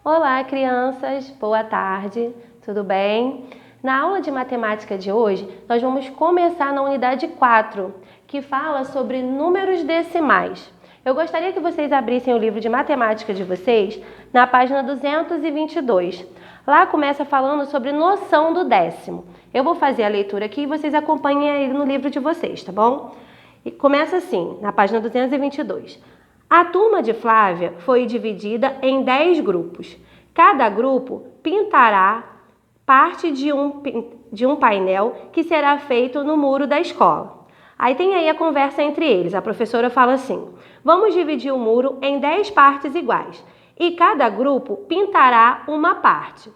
Olá, crianças! Boa tarde, tudo bem? Na aula de matemática de hoje, nós vamos começar na unidade 4, que fala sobre números decimais. Eu gostaria que vocês abrissem o livro de matemática de vocês na página 222. Lá começa falando sobre noção do décimo. Eu vou fazer a leitura aqui e vocês acompanhem aí no livro de vocês, tá bom? E começa assim, na página 222. A turma de Flávia foi dividida em 10 grupos. Cada grupo pintará parte de um painel que será feito no muro da escola. Aí tem aí a conversa entre eles. A professora fala assim: vamos dividir o muro em 10 partes iguais e cada grupo pintará uma parte.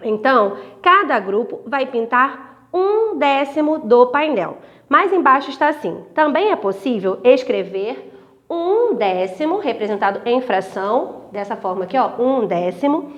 Então, cada grupo vai pintar 1/10 do painel. Mais embaixo está assim: também é possível escrever 1/10, representado em fração, dessa forma aqui, ó, 1/10,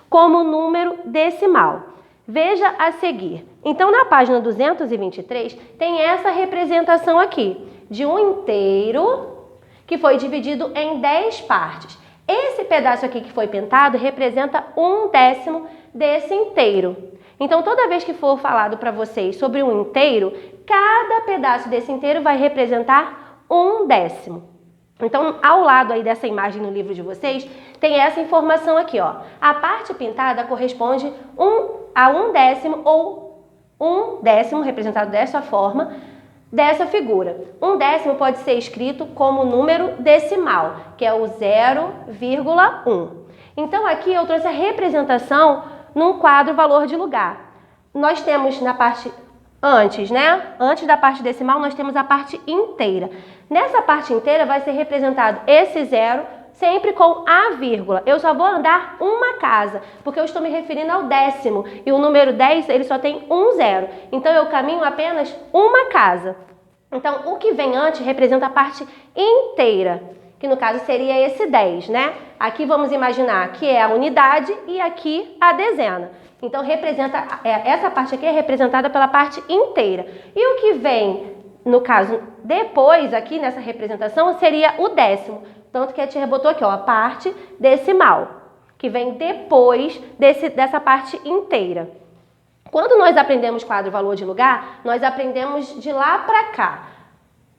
como número decimal. Veja a seguir. Então, na página 223, tem essa representação aqui, de um inteiro que foi dividido em 10 partes. Esse pedaço aqui que foi pintado representa 1/10 desse inteiro. Então, toda vez que for falado para vocês sobre um inteiro, cada pedaço desse inteiro vai representar 1/10. Então, ao lado aí dessa imagem no livro de vocês, tem essa informação aqui, ó. A parte pintada corresponde a 1/10 ou 1/10, representado dessa forma, dessa figura. 1/10 pode ser escrito como número decimal, que é o 0,1. Então, aqui eu trouxe a representação num quadro valor de lugar. Nós temos na parte antes, né? Antes da parte decimal, nós temos a parte inteira. Nessa parte inteira vai ser representado esse zero sempre com a vírgula. Eu só vou andar uma casa, porque eu estou me referindo ao décimo. E o número 10, ele só tem um zero. Então, eu caminho apenas uma casa. Então, o que vem antes representa a parte inteira, que no caso seria esse 10, né? Aqui vamos imaginar que é a unidade e aqui a dezena. Então, essa parte aqui é representada pela parte inteira. E o que vem, no caso, depois aqui nessa representação, seria o décimo. Tanto que a tia botou aqui, ó, a parte decimal, que vem depois dessa parte inteira. Quando nós aprendemos quadro valor de lugar, nós aprendemos de lá para cá.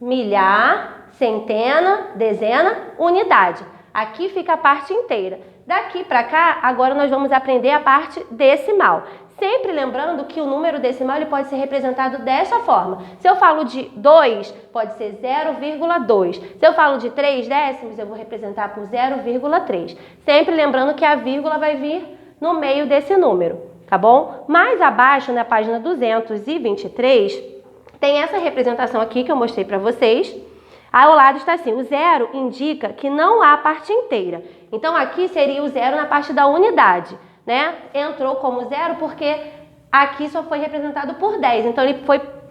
Milhar, centena, dezena, unidade. Aqui fica a parte inteira. Daqui para cá, agora nós vamos aprender a parte decimal. Sempre lembrando que o número decimal ele pode ser representado dessa forma. Se eu falo de 2, pode ser 0,2. Se eu falo de 3/10, eu vou representar por 0,3. Sempre lembrando que a vírgula vai vir no meio desse número, tá bom? Mais abaixo, na página 223, tem essa representação aqui que eu mostrei para vocês. Ao lado está assim: o zero indica que não há parte inteira. Então, aqui seria o zero na parte da unidade, né? Entrou como zero porque aqui só foi representado por 10. Então,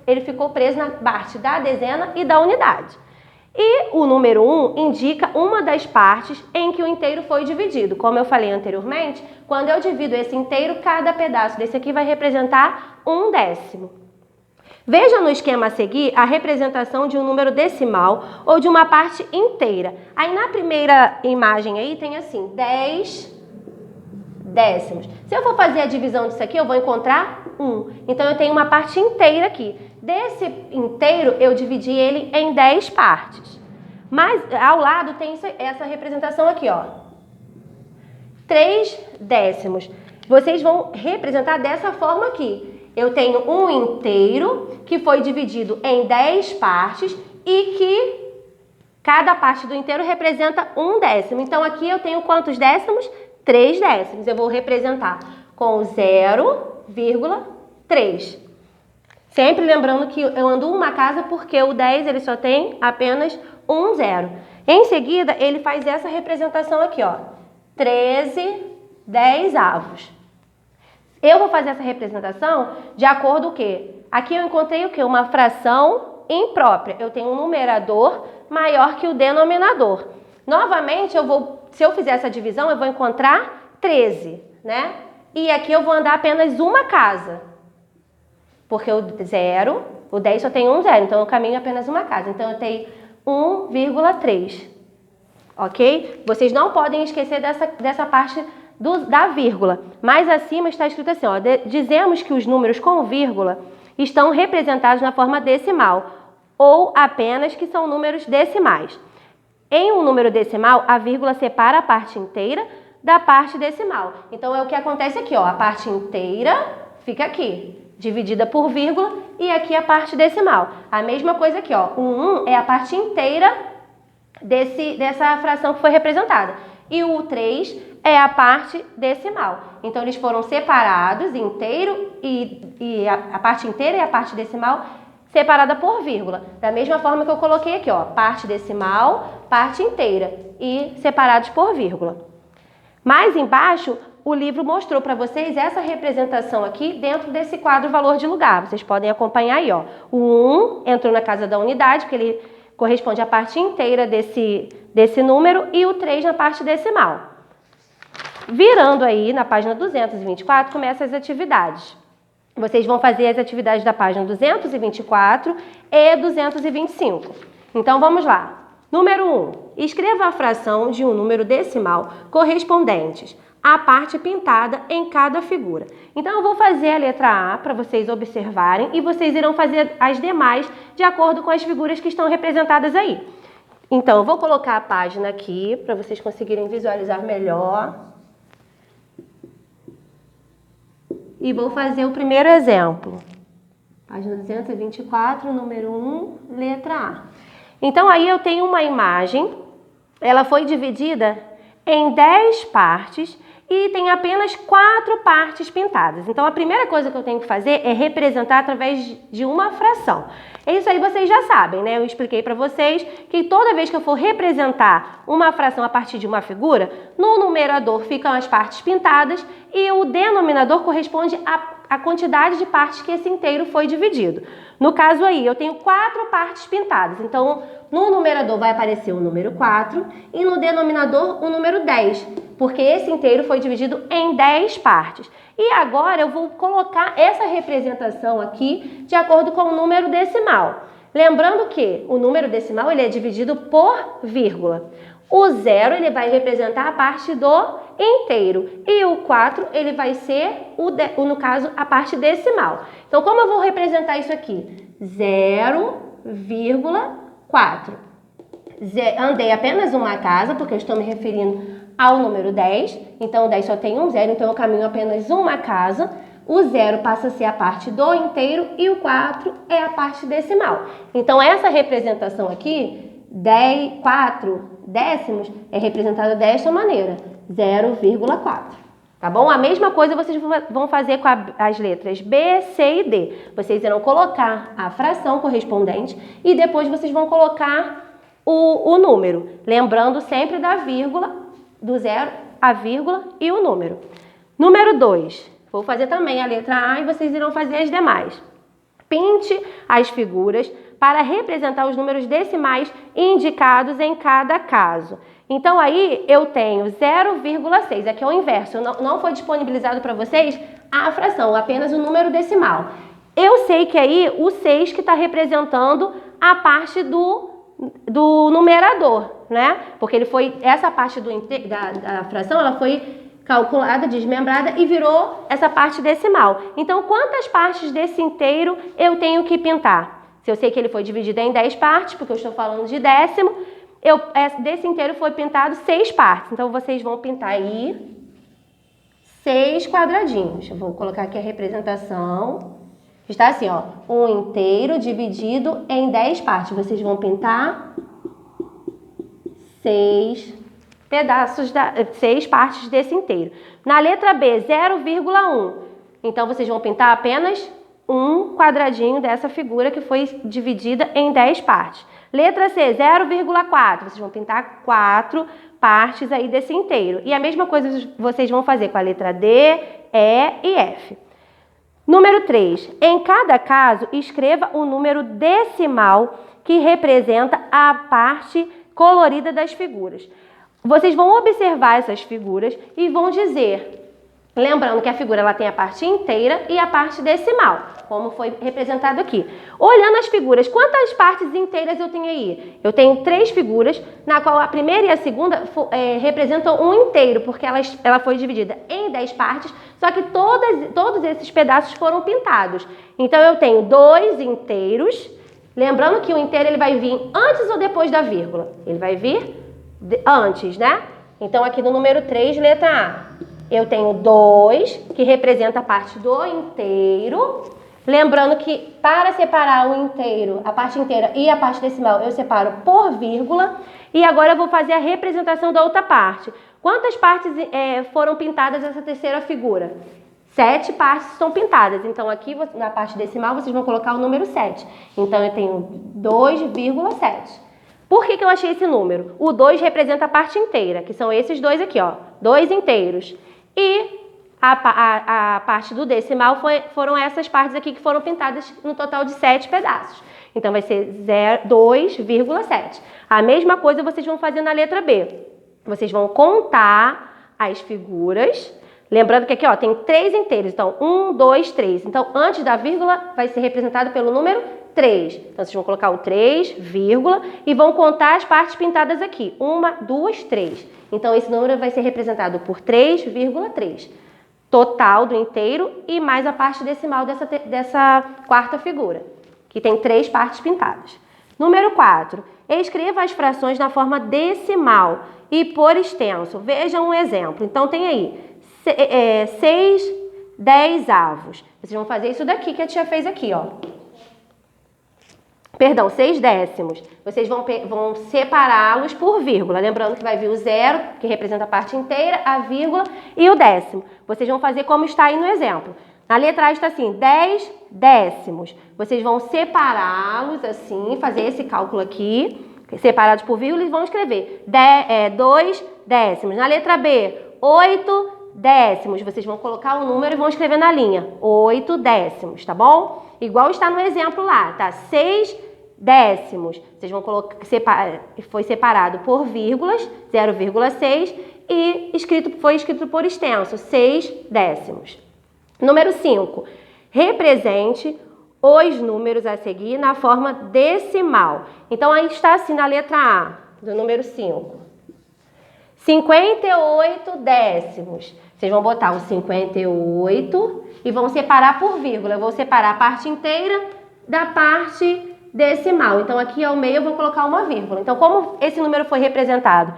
ele ficou preso na parte da dezena e da unidade. E o número 1 indica uma das partes em que o inteiro foi dividido. Como eu falei anteriormente, quando eu divido esse inteiro, cada pedaço desse aqui vai representar 1/10. Veja no esquema a seguir a representação de um número decimal ou de uma parte inteira. Aí na primeira imagem aí tem assim, 10 décimos. Se eu for fazer a divisão disso aqui, eu vou encontrar 1. Então eu tenho uma parte inteira aqui. Desse inteiro, eu dividi ele em 10 partes. Mas ao lado tem essa representação aqui, ó. 3/10. Vocês vão representar dessa forma aqui. Eu tenho um inteiro que foi dividido em 10 partes e que cada parte do inteiro representa 1/10. Então, aqui eu tenho quantos décimos? 3/10. Eu vou representar com 0,3. Sempre lembrando que eu ando uma casa porque o 10 ele só tem apenas um zero. Em seguida, ele faz essa representação aqui, ó. 13/10. Eu vou fazer essa representação de acordo com o quê? Aqui eu encontrei o quê? Uma fração imprópria. Eu tenho um numerador maior que o denominador. Novamente, se eu fizer essa divisão, eu vou encontrar 13, né? E aqui eu vou andar apenas uma casa. Porque o 10 só tem um zero, então eu caminho apenas uma casa. Então eu tenho 1,3. Ok? Vocês não podem esquecer dessa parte da vírgula. Mais acima está escrito assim, ó, dizemos que os números com vírgula estão representados na forma decimal, ou apenas que são números decimais. Em um número decimal, a vírgula separa a parte inteira da parte decimal. Então, é o que acontece aqui, ó, a parte inteira fica aqui, dividida por vírgula, e aqui a parte decimal. A mesma coisa aqui, ó, o 1 é a parte inteira dessa fração que foi representada. E o 3 é a parte decimal. Então, eles foram separados, inteiro e a parte inteira e a parte decimal separada por vírgula. Da mesma forma que eu coloquei aqui, ó, parte decimal, parte inteira e separados por vírgula. Mais embaixo, o livro mostrou para vocês essa representação aqui dentro desse quadro valor de lugar. Vocês podem acompanhar aí, ó. O 1 entrou na casa da unidade, porque ele corresponde à parte inteira desse número, e o 3 na parte decimal. Virando aí na página 224, começam as atividades. Vocês vão fazer as atividades da página 224 e 225. Então, vamos lá. Número 1. Escreva a fração de um número decimal correspondentes à parte pintada em cada figura. Então, eu vou fazer a letra A para vocês observarem e vocês irão fazer as demais de acordo com as figuras que estão representadas aí. Então, eu vou colocar a página aqui para vocês conseguirem visualizar melhor. E vou fazer o primeiro exemplo. Página 224, número 1, letra A. Então, aí eu tenho uma imagem, ela foi dividida em 10 partes e tem apenas 4 partes pintadas. Então, a primeira coisa que eu tenho que fazer é representar através de uma fração. Isso aí vocês já sabem, né? Eu expliquei para vocês que toda vez que eu for representar uma fração a partir de uma figura, no numerador ficam as partes pintadas e o denominador corresponde à quantidade de partes que esse inteiro foi dividido. No caso aí, eu tenho 4 partes pintadas. Então, no numerador vai aparecer o número 4 e no denominador o número 10, porque esse inteiro foi dividido em 10 partes. E agora eu vou colocar essa representação aqui de acordo com o número decimal. Lembrando que o número decimal ele é dividido por vírgula. O 0 ele vai representar a parte do inteiro e o 4 ele vai ser, no caso, a parte decimal. Então, como eu vou representar isso aqui? 0,4. Andei apenas uma casa, porque eu estou me referindo ao número 10. Então, o 10 só tem um 0, então eu caminho apenas uma casa. O 0 passa a ser a parte do inteiro e o 4 é a parte decimal. Então, essa representação aqui, 4 décimos, é representada desta maneira, 0,4. Tá bom? A mesma coisa vocês vão fazer com as letras B, C e D. Vocês irão colocar a fração correspondente e depois vocês vão colocar o número. Lembrando sempre da vírgula, do 0, a vírgula e o número. Número 2. Vou fazer também a letra A e vocês irão fazer as demais. Pinte as figuras para representar os números decimais indicados em cada caso. Então, aí eu tenho 0,6, aqui é o inverso, não foi disponibilizado para vocês a fração, apenas o número decimal. Eu sei que aí o 6 que está representando a parte do numerador, né? Porque essa parte da fração, ela foi calculada, desmembrada e virou essa parte decimal. Então, quantas partes desse inteiro eu tenho que pintar? Se eu sei que ele foi dividido em 10 partes, porque eu estou falando de décimo, desse inteiro foi pintado 6 partes. Então, vocês vão pintar aí 6 quadradinhos. Eu vou colocar aqui a representação. Está assim, ó, um inteiro dividido em 10 partes. Vocês vão pintar 6 pedaços, 6 partes desse inteiro. Na letra B, 0,1. Então, vocês vão pintar apenas um quadradinho dessa figura que foi dividida em 10 partes. Letra C, 0,4. Vocês vão pintar 4 partes aí desse inteiro. E a mesma coisa vocês vão fazer com a letra D, E e F. Número 3. Em cada caso, escreva o número decimal que representa a parte colorida das figuras. Vocês vão observar essas figuras e vão dizer Lembrando que a figura ela tem a parte inteira e a parte decimal, como foi representado aqui. Olhando as figuras, quantas partes inteiras eu tenho aí? Eu tenho 3 figuras, na qual a primeira e a segunda representam um inteiro, porque ela foi dividida em 10 partes, só que todos esses pedaços foram pintados. Então, eu tenho 2 inteiros, lembrando que o inteiro ele vai vir antes ou depois da vírgula? Ele vai vir antes, né? Então, aqui no número 3, letra A. Eu tenho 2, que representa a parte do inteiro. Lembrando que para separar o inteiro, a parte inteira e a parte decimal, eu separo por vírgula. E agora eu vou fazer a representação da outra parte. Quantas partes foram pintadas nessa terceira figura? 7 partes estão pintadas. Então, aqui na parte decimal, vocês vão colocar o número 7. Então, eu tenho 2,7. Por que eu achei esse número? O 2 representa a parte inteira, que são esses dois aqui, ó. 2 inteiros. E a parte do decimal foram essas partes aqui que foram pintadas no total de 7 pedaços. Então, vai ser 2,7. A mesma coisa vocês vão fazer na letra B. Vocês vão contar as figuras. Lembrando que aqui ó, tem 3 inteiros. Então, 1, 2, 3. Então, antes da vírgula, vai ser representado pelo número 3. Então, vocês vão colocar o 3, vírgula, e vão contar as partes pintadas aqui. 1, 2, 3. Então, esse número vai ser representado por 3,3. Total do inteiro e mais a parte decimal dessa quarta figura, que tem 3 partes pintadas. Número 4. Escreva as frações na forma decimal e por extenso. Veja um exemplo. Então, tem aí 6 10avos. Vocês vão fazer isso daqui que a tia fez aqui, ó. Perdão, 6 décimos. Vocês vão separá-los por vírgula. Lembrando que vai vir o 0, que representa a parte inteira, a vírgula e o décimo. Vocês vão fazer como está aí no exemplo. Na letra A está assim, 10 décimos. Vocês vão separá-los assim, fazer esse cálculo aqui, separados por vírgula, e vão escrever 2 décimos. Na letra B, 8 décimos. Vocês vão colocar o número e vão escrever na linha, 8 décimos, tá bom? Igual está no exemplo lá, tá? 6 décimos. Vocês vão colocar, foi separado por vírgulas, 0,6, e foi escrito por extenso, 6 décimos. Número 5. Represente os números a seguir na forma decimal. Então, aí está assim na letra A, do número 5. 58 décimos. Vocês vão botar o 58 e vão separar por vírgula. Eu vou separar a parte inteira da parte decimal. Então, aqui ao meio eu vou colocar uma vírgula. Então, como esse número foi representado?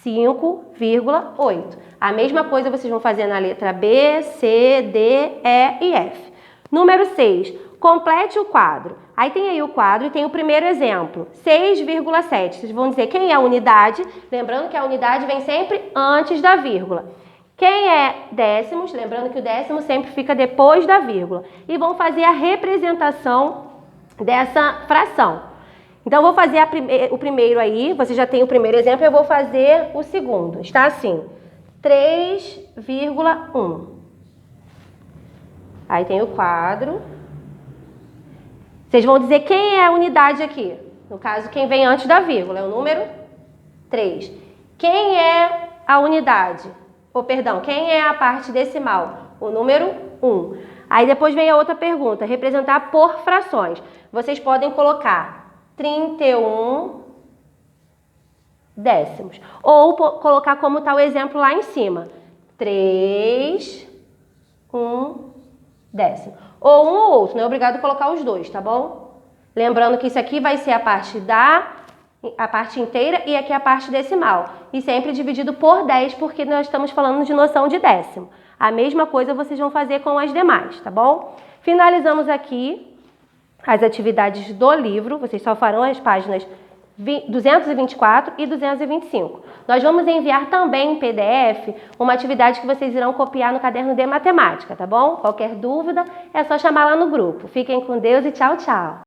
5,8. A mesma coisa vocês vão fazer na letra B, C, D, E e F. Número 6. Complete o quadro. Aí tem aí o quadro e tem o primeiro exemplo, 6,7. Vocês vão dizer quem é a unidade. Lembrando que a unidade vem sempre antes da vírgula. Quem é décimos? Lembrando que o décimo sempre fica depois da vírgula. E vão fazer a representação dessa fração. Então, eu vou fazer o primeiro aí, você já tem o primeiro exemplo, eu vou fazer o segundo. Está assim, 3,1. Aí tem o quadro. Vocês vão dizer quem é a unidade aqui. No caso, quem vem antes da vírgula, é o número 3. Quem é a unidade? Quem é a parte decimal? O número 1. Aí depois vem a outra pergunta, representar por frações. Vocês podem colocar 31 décimos. Ou colocar como está o exemplo lá em cima. 3, 1 décimo. Ou um ou outro, não é obrigado a colocar os dois, tá bom? Lembrando que isso aqui vai ser a parte inteira e aqui a parte decimal. E sempre dividido por 10, porque nós estamos falando de noção de décimo. A mesma coisa vocês vão fazer com as demais, tá bom? Finalizamos aqui as atividades do livro. Vocês só farão as páginas 224 e 225. Nós vamos enviar também em PDF uma atividade que vocês irão copiar no caderno de matemática, tá bom? Qualquer dúvida é só chamar lá no grupo. Fiquem com Deus e tchau, tchau!